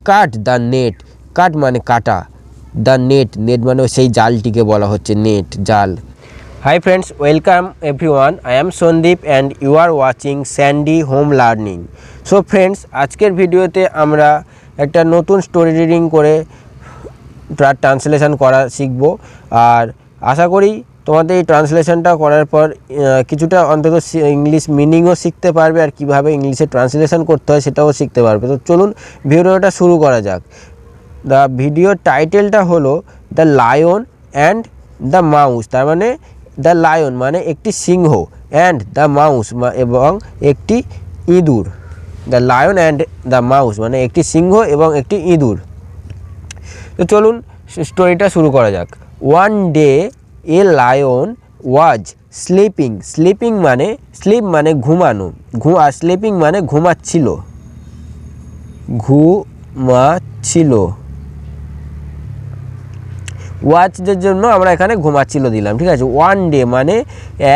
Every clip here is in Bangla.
কাট দ্য নেট, কাট মানে কাটা, দ্য নেট, নেট মানে সেই জালটিকে বলা হচ্ছে নেট, জাল। Hi friends, welcome everyone, I am Sandeep and you are watching Sandy home learning. So friends, আজকের ভিডিওতে আমরা একটা নতুন স্টোরি রিডিং করে তার ট্রান্সলেশন করা শিখব। আর আশা করি তোমাদের এই ট্রান্সলেশনটা করার পর কিছুটা অন্তত ইংলিশ মিনিংও শিখতে পারবে, আর কীভাবে ইংলিশে ট্রান্সলেশন করতে হয় সেটাও শিখতে পারবে। তো চলুন ভিডিওটা শুরু করা যাক। দ্য ভিডিওর টাইটেলটা হলো the lion and the mouse. তার মানে দ্য লায়ন মানে একটি সিংহ, অ্যান্ড দ্য মাউস এবং একটি ইঁদুর। The lion and the mouse মানে একটি সিংহ এবং একটি ইঁদুর। তো চলুন স্টোরিটা শুরু করা যাক। One day a lion was sleeping, sleeping মানে স্লিপ মানে ঘুমানো, আর স্লিপিং মানে ঘুমাচ্ছিল, ঘুমাচ্ছিল। ওয়াচদের জন্য আমরা এখানে ঘুমাচ্ছিল দিলাম, ঠিক আছে। ওয়ান ডে মানে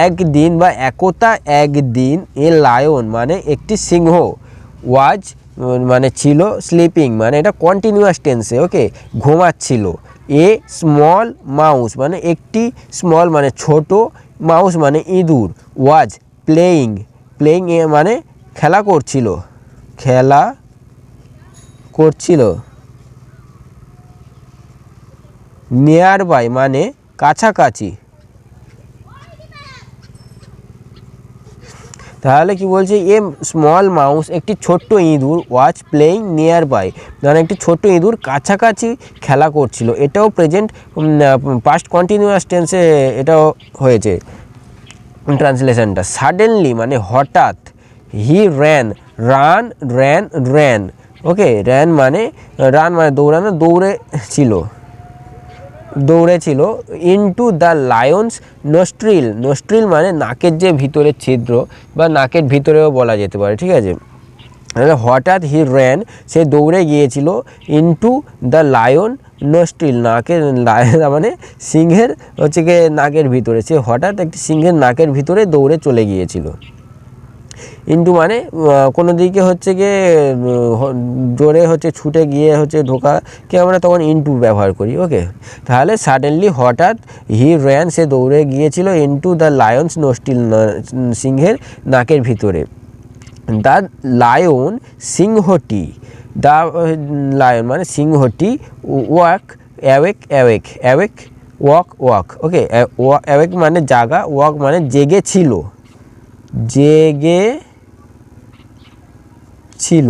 একদিন বা একতা একদিন, এ লায়ন মানে একটি সিংহ, ওয়াজ মানে ছিল, স্লিপিং মানে এটা কন্টিনিউয়াস টেন্সে, ওকে, ঘুমাচ্ছিল। এ স্মল মাউস মানে একটি, স্মল মানে ছোট, মাউস মানে ইঁদুর, ওয়াজ প্লেয়িং, প্লেয়িং মানে খেলা করছিল, খেলা করছিল। নিয়ার বাই মানে কাছাকাছি। তাহলে কি বলছে, এ স্মল মাউস একটি ছোট্ট ইঁদুর, ওয়াচ প্লেয়িং নিয়ার বাই মানে একটি ছোট্ট ইঁদুর কাছাকাছি খেলা করছিল। এটাও প্রেজেন্ট পাস্ট কন্টিনিউয়াস টেন্সে এটাও হয়েছে ট্রান্সলেশনটা। সাডেনলি মানে হঠাৎ, he ran, run ran ran, okay, ran মানে রান মানে দৌড়ানো, দৌড়েছিল, দৌড়েছিল। ইনটু দ্য লায়ন্স নোস্ট্রিল, নোস্ট্রিল মানে নাকের যে ভিতরে ছিদ্র বা নাকের ভিতরেও বলা যেতে পারে, ঠিক আছে। হঠাৎ হি র্যান সে দৌড়ে গিয়েছিল, ইনটু দ্য লায়ন নোস্ট্রিল নাকের, মানে সিংহের হচ্ছে গিয়ে নাকের ভিতরে, সে হঠাৎ একটি সিংহের নাকের ভিতরে দৌড়ে চলে গিয়েছিল। ইন্টু মানে কোনো দিকে হচ্ছে গিয়ে জোরে হচ্ছে ছুটে গিয়ে হচ্ছে ঢোকাকে আমরা তখন ইন্টু ব্যবহার করি, ওকে। তাহলে সাডেনলি হঠাৎ, হি র্যান সে দৌড়ে গিয়েছিল, ইন্টু দ্য লায়ন্স নোস্ট্রিল সিংহের নাকের ভিতরে। দ্য লায়ন সিংহটি, দ্য লায়ন মানে সিংহটি, woke awake awake awake woke woke, okay, awake মানে জাগা, ওয়াক মানে জেগে ছিল, জেগে ছিল।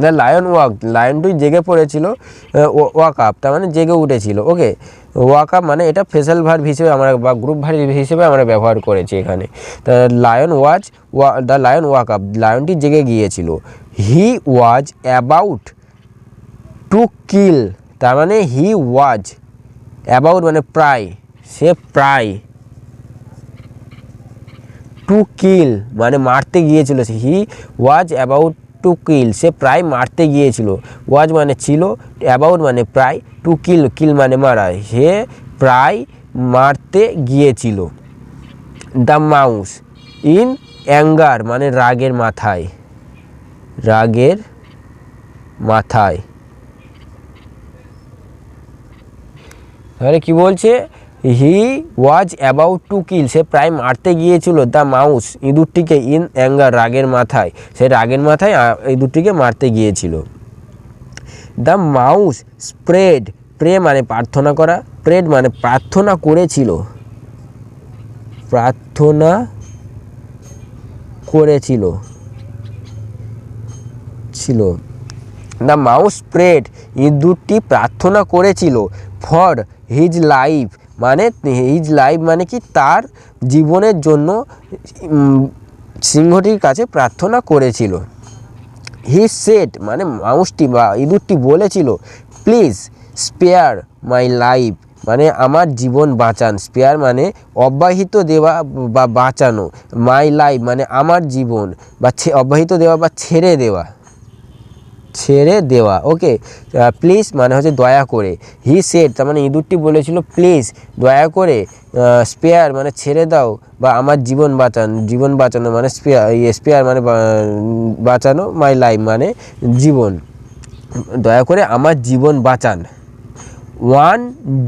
দ্য লায়ন ওয়াক, লায়নটি জেগে পড়েছিল, ওয়াক আপ তার মানে জেগে উঠেছিল, ওকে। ওয়াক আপ মানে এটা ফেসাল ভার্ব হিসেবে আমরা বা গ্রুপ ভার্ব হিসেবে আমরা ব্যবহার করেছি এখানে। Lion was, the lion woke up, লায়নটি জেগে গিয়েছিল। হি ওয়াজ অ্যাবাউট টু কিল, তার মানে হি ওয়াজ, অ্যাবাউট মানে প্রায়, সে প্রায়, টু কিল মানে মারতে গিয়েছিল, হি ওয়াজ অ্যাবাউট টু কিল সে প্রায় মারতে গিয়েছিল। ওয়াজ মানে ছিল, অ্যাবাউট মানে প্রায়, টু কিল কিল মানে মারা, সে প্রায় মারতে গিয়েছিল। দ্য মাউস ইন অ্যাঙ্গার মানে রাগের মাথায়, রাগের মাথায়। তাহলে কি বলছে, হি ওয়াজ অ্যাবাউট টু কিল সে প্রায় মারতে গিয়েছিল, দ্য মাউস ইঁদুরটিকে, ইন অ্যাঙ্গার রাগের মাথায়, সে রাগের মাথায় ইঁদুরটিকে মারতে গিয়েছিল। দ্য মাউস স্প্রেড, প্রে মানে প্রার্থনা করা, প্রেড মানে প্রার্থনা করেছিল, প্রার্থনা করেছিল ছিল। দ্য মাউস প্রেড ইঁদুরটি প্রার্থনা করেছিল, ফর হিজ লাইফ মানে হিজ লাইফ মানে কি তার জীবনের জন্য সিংহটির কাছে প্রার্থনা করেছিল। হি সেড মানে মাউসটি বা ইঁদুরটি বলেছিল, প্লিজ স্পেয়ার মাই লাইফ মানে আমার জীবন বাঁচান, স্পেয়ার মানে অব্যাহত দেওয়া বা বাঁচানো, মাই লাইফ মানে আমার জীবন, বা অব্যাহত দেওয়া বা ছেড়ে দেওয়া, ছেড়ে দেওয়া, ওকে। প্লিজ মানে হচ্ছে দয়া করে, হি সেড তার মানে ইঁদুরটি বলেছিল, প্লিজ দয়া করে, স্পেয়ার মানে ছেড়ে দাও বা আমার জীবন বাঁচান, জীবন বাঁচানো মানে স্পেয়ার মানে বাঁচানো, মাই লাইফ মানে জীবন। দয়া করে আমার জীবন বাঁচান। ওয়ান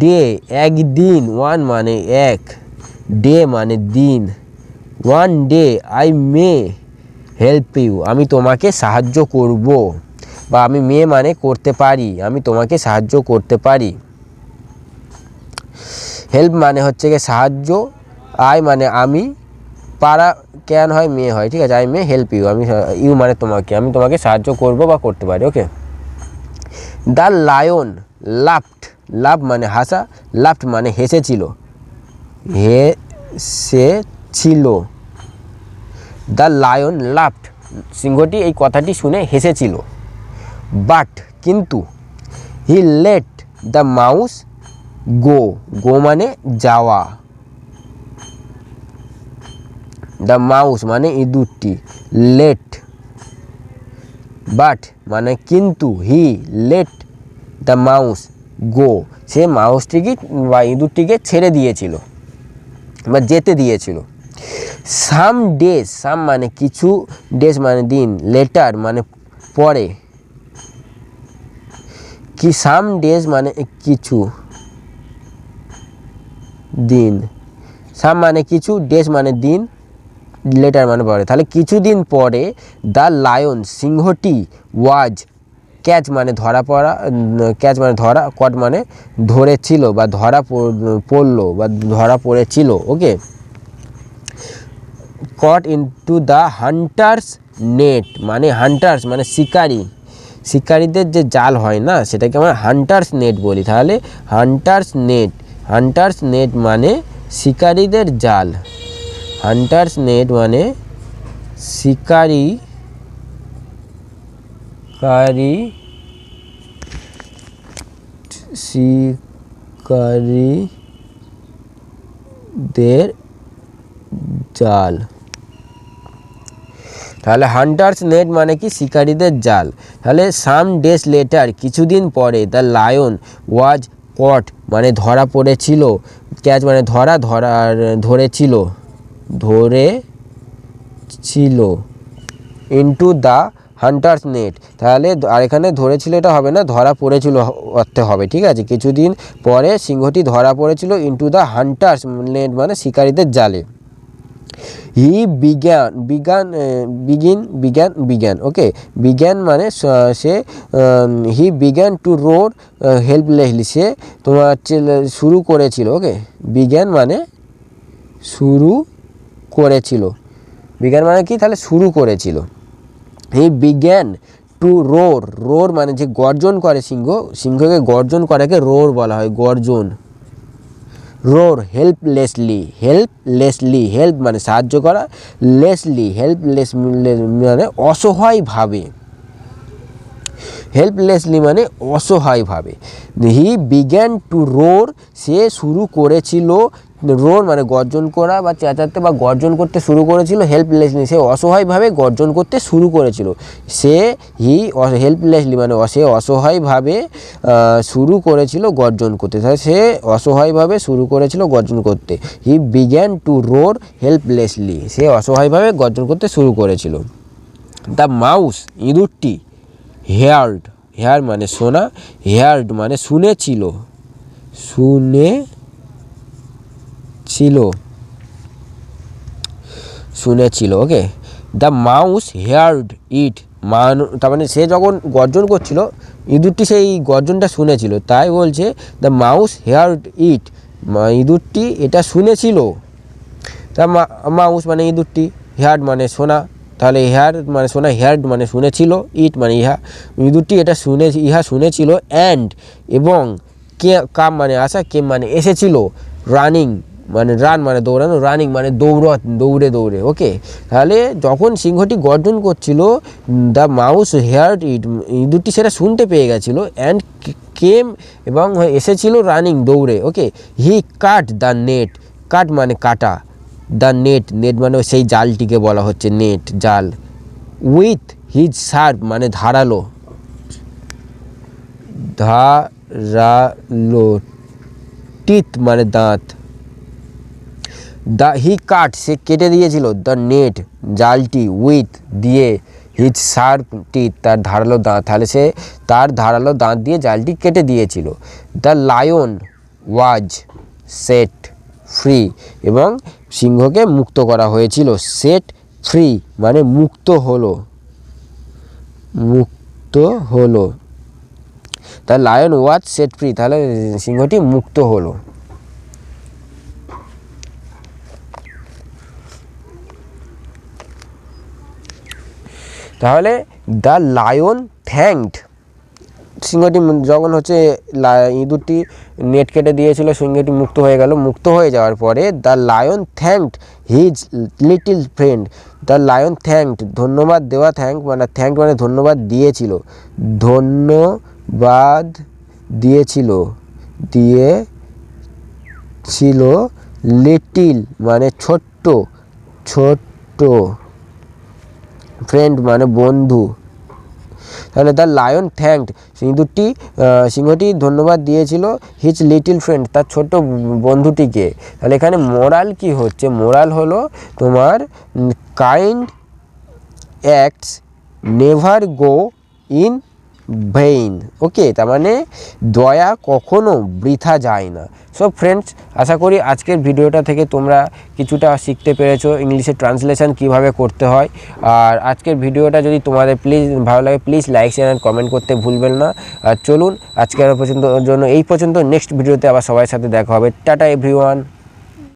ডে একদিন, ওয়ান মানে এক, ডে মানে দিন, one day I may help you আমি তোমাকে সাহায্য করব, বা আমি মে মানে করতে পারি, আমি তোমাকে সাহায্য করতে পারি। হেল্প মানে হচ্ছে গিয়ে সাহায্য, আই মানে আমি, পারা ক্যান হয়, মে হয়, ঠিক আছে। আই মে হেল্প ইউ আমি, ইউ মানে তোমাকে, আমি তোমাকে সাহায্য করব বা করতে পারি। ওকে। দ্য লায়ন লাফড, লাভ মানে হাসা, লাফড মানে হেসেছিল, হেসেছিল। দ্য লায়ন লাফড সিংহটি এই কথাটি শুনে হেসেছিল। বাট কিন্তু, হি লেট দ্য মাউস গো, গো মানে যাওয়া, দ্য মাউস মানে ইঁদুরটি, লেট, বাট মানে কিন্তু, হি লেট দ্য মাউস গো সে মাউসটিকে বা ইঁদুরটিকে ছেড়ে দিয়েছিল বা যেতে দিয়েছিল। সাম ডেজ, সাম মানে কিছু, ডেজ মানে দিন, লেটার মানে পরে, কি সাম ডেজ মানে কিছু দিন, সাম মানে কিছু, ডেজ মানে দিন, লেটার মানে পরে, তাহলে কিছুদিন পরে দ্য লায়ন সিংহটি, ওয়াজ ক্যাচ মানে ধরা পড়া, ক্যাচ মানে ধরা, কট মানে ধরেছিল বা ধরা পড়লো বা ধরা পড়েছিল। ওকে। কট ইনটু দ্য হান্টার্স নেট মানে, হান্টার্স মানে শিকারি, শিকারীদের যে জাল হয় না সেটাকে আমরা হান্টার্স নেট বলি। তাহলে হান্টার্স নেট, হান্টার্স নেট মানে শিকারীদের জাল, হান্টার্স নেট মানে শিকারি, শিকারীদের জাল। তাহলে হান্টার্স নেট মানে কি, শিকারীদের জাল। তাহলে সাম ডেজ লেটার কিছুদিন পরে, দ্য লায়ন ওয়াজ কট মানে ধরা পড়েছিল, ক্যাচ মানে ধরা, ধরেছিল, ইনটু দ্য হান্টার্স নেট। তাহলে আর এখানে ধরেছিল এটা হবে না, ধরা পড়েছিল অর্থে হবে, ঠিক আছে। কিছুদিন পরে সিংহটি ধরা পড়েছিল, ইনটু দ্য হান্টার্স নেট মানে শিকারীদের জালে। হি বিজ্ঞান ওকে, বিজ্ঞান মানে সে, হি বিজ্ঞান টু রোর হেল্পলেসলি সে তোমার শুরু করেছিল। ওকে। বিজ্ঞান মানে শুরু করেছিল, বিজ্ঞান মানে কি, তাহলে শুরু করেছিল। হি বিজ্ঞান টু রোর, রোর মানে যে গর্জন করে সিংহ, সিংহকে গর্জন করাকে রোর বলা হয়, গর্জন। রোর হেল্পলেসলি, হেল্পলেসলি, হেল্প মানে সাহায্য করা, লেসলি হেল্পলেস মানে অসহায়ভাবে, হেল্পলেসলি মানে অসহায়ভাবে। হি বিগ্যান টু রোর সে শুরু করেছিল, রোর মানে গর্জন করা বা চেঁচাতে বা গর্জন করতে শুরু করেছিল, হেল্পলেসলি সে অসহায়ভাবে গর্জন করতে শুরু করেছিল। সে হেল্পলেসলি মানে সে অসহায়ভাবে শুরু করেছিল গর্জন করতে, তাহলে সে অসহায়ভাবে শুরু করেছিল গর্জন করতে। হি বিগ্যান টু রোর হেল্পলেসলি সে অসহায়ভাবে গর্জন করতে শুরু করেছিল। দ্য মাউস ইঁদুরটি, হেয়ার্ড, হেয়ার মানে শোনা, হেয়ার্ড মানে শুনেছিল, শুনেছিল। ওকে। দ্য মাউস হেয়ার্ড ইট তার মানে সে যখন গর্জন করছিল ইঁদুরটি সেই গর্জনটা শুনেছিল, তাই বলছে দ্য মাউস হেয়ার্ড ইট, ইঁদুরটি এটা শুনেছিল। তা মাউস মানে ইঁদুরটি, হেয়ার্ড মানে শোনা, তাহলে হেয়ার মানে শোনা, হেয়ার্ড মানে শুনেছিল, ইট মানে ইহা, ইঁদুরটি এটা ইহা শুনেছিল। অ্যান্ড এবং কাম মানে আসা, কেম মানে এসেছিল, রানিং মানে রান মানে দৌড়ানো, রানিং মানে দৌড়ে দৌড়ে। ওকে। তাহলে যখন সিংহটি গর্জন করছিল, দ্য মাউস হেয়ার্ড ইট ইঁদুরটি সেটা শুনতে পেয়ে গেছিলো, অ্যান্ড কেম এবং এসেছিল, রানিং দৌড়ে। ওকে। হি কাট দ্য নেট, কাট মানে কাটা, দ্য নেট, নেট মানে সেই জালটিকে বলা হচ্ছে নেট, জাল। উইথ হিজ শার্প মানে ধারালো, টিথ মানে দাঁত। হি কাট সে কেটে দিয়েছিল, দ্য নেট জালটি, উইথ দিয়ে, হিজ শার্প টিথ, তার ধারালো দাঁত, তাহলে সে তার ধারালো দাঁত দিয়ে জালটি কেটে দিয়েছিল। The lion was set free, এবং সিংহকে মুক্ত করা হয়েছিল। সেট ফ্রি মানে মুক্ত হলো, মুক্ত হলো। The lion was set free, তাহলে সিংহটি মুক্ত হলো। তাহলে দ্য লায়ন থ্যাঙ্কড, সিংহটি যখন হচ্ছে ইঁদুরটি নেট কেটে দিয়েছিল, সিংহটি মুক্ত হয়ে গেল। মুক্ত হয়ে যাওয়ার পরে the lion thanked his little friend. The lion thanked ধন্যবাদ দেওয়া, থ্যাঙ্ক মানে ধন্যবাদ দিয়েছিল, ধন্যবাদ দিয়েছিল লিটিল মানে ছোট্ট, ফ্রেন্ড মানে বন্ধু। তাহলে দ্য লায়ন থ্যাঙ্কড, সিংহটি ধন্যবাদ দিয়েছিল হিজ লিটিল ফ্রেন্ড, তার ছোট্ট বন্ধুটিকে। তাহলে এখানে মোরাল কি হচ্ছে? মোরাল হলো তোমার kind acts never go in vain. Okay, তার মানে দয়া কখনো বৃথা যায় না। সো ফ্রেন্ডস, আশা করি আজকের ভিডিওটা থেকে তোমরা কিছুটা শিখতে পেরেছো ইংলিশের ট্রান্সলেশন কিভাবে করতে হয়। আর আজকের ভিডিওটা যদি তোমাদের ভালো লাগে, please like share and comment করতে ভুলবেন না। আর চলুন আজকের জন্য এই পর্যন্ত, নেক্সট ভিডিওতে আবার সবার সাথে দেখা হবে। Tata everyone.